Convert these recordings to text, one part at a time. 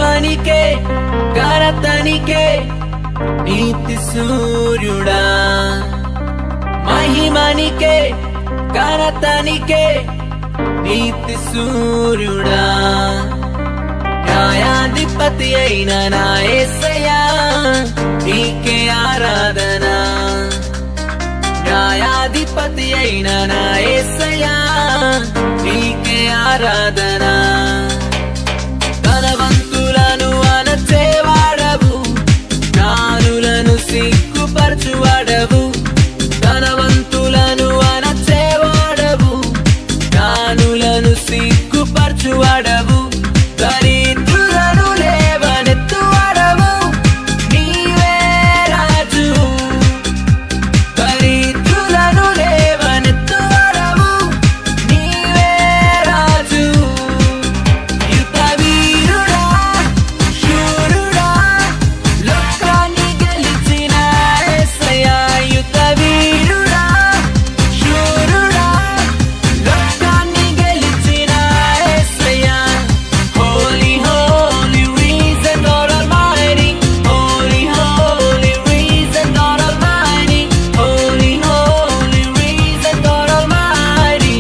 మహిమనికే ఘనతనికే నీతి సూర్యుడా మహిమనికే ఘనతనికే నీతి సూర్యుడా న్యాయాధిపతి అయిన నా యేసయ్యా నీకే ఆరాధన న్యాయాధిపతి అయిన నా యేసయ్యా నీకే ఆరాధన ధనవంతులను అణచేవాడవు జ్ఞానులను సిగ్గుపరచువాడవు ధనవంతులను అణచేవాడవు జ్ఞానులను సిగ్గుపరచువాడవు దరిద్రులను లేవనెత్తువాడవు నీవే రాజు దరిద్రులను లేవనెత్తువాడవు నీవే రాజు యుద్ధ వీరుడా శూరుడా లోకాన్ని గెలిచిన యేసయ్యా యుద్ధ వీరుడా శూరుడా లోకాన్ని గెలిచిన యేసయ్యా Holy, holy, reason God Almighty. Holy, holy, reason God Almighty. Holy, holy, reason God Almighty.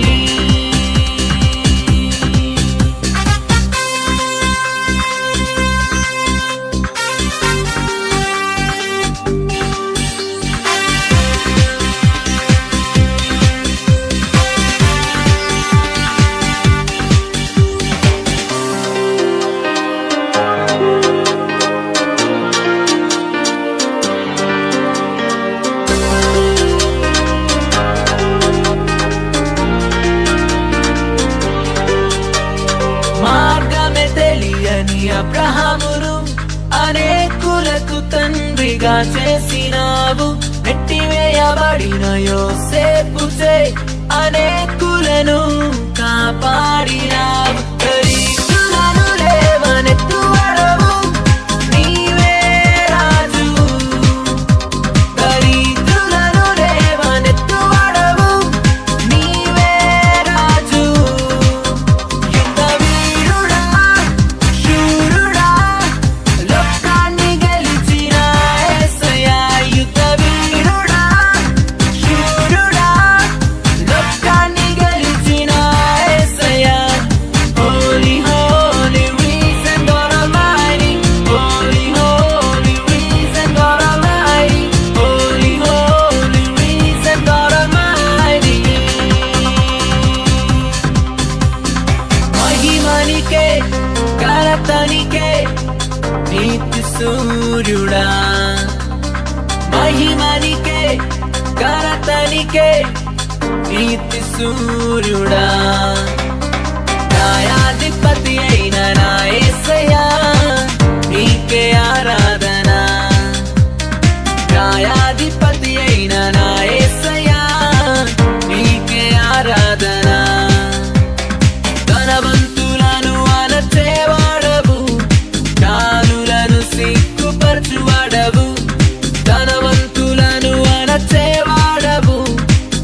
మార్గమే తెలియని అబ్రహామును అనేకులకు తండ్రిగా చేసినావు నెట్టివేయబడిన యోసేపుచే అనేకులను కాపాడినావు దరిద్రులను లేవనెత్తువాడవు నీవే రాజు దరిద్రులను లేవనెత్తువాడవు నీవే రాజు యుద్ధ వీరుడా శూరుడా లోకాన్ని గెలిచిన యేసయ్యా యుద్ధ వీరుడా శూరుడా లోకాన్ని గెలిచిన యేసయ్యా Holy, holy, reason God Almighty. Holy, holy, reason God Almighty. Holy, holy, reason God Almighty. మహిమనికే ఘనతనికే నీతి సూర్యుడా మహిమనికే ఘనతనికే నీతి సూర్యుడా న్యాయాధిపతి అయిన నా యేసయ్యా నీకే ఆరాధన న్యాయాధిపతి అయిన నా యేసయ్యా నీకే ఆరాధన ధనవంతులను అణచేవాడవు జ్ఞానులను సిగ్గుపరచువాడవు ధనవంతులను అణచేవాడవు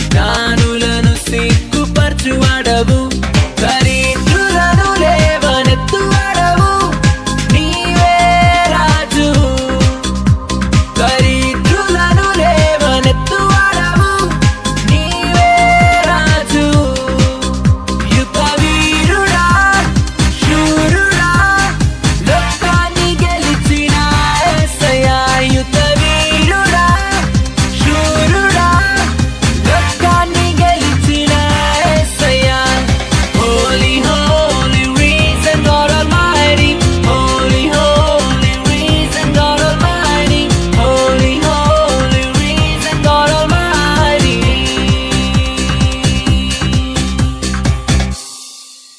జ్ఞానులను సిగ్గుపరచువాడవు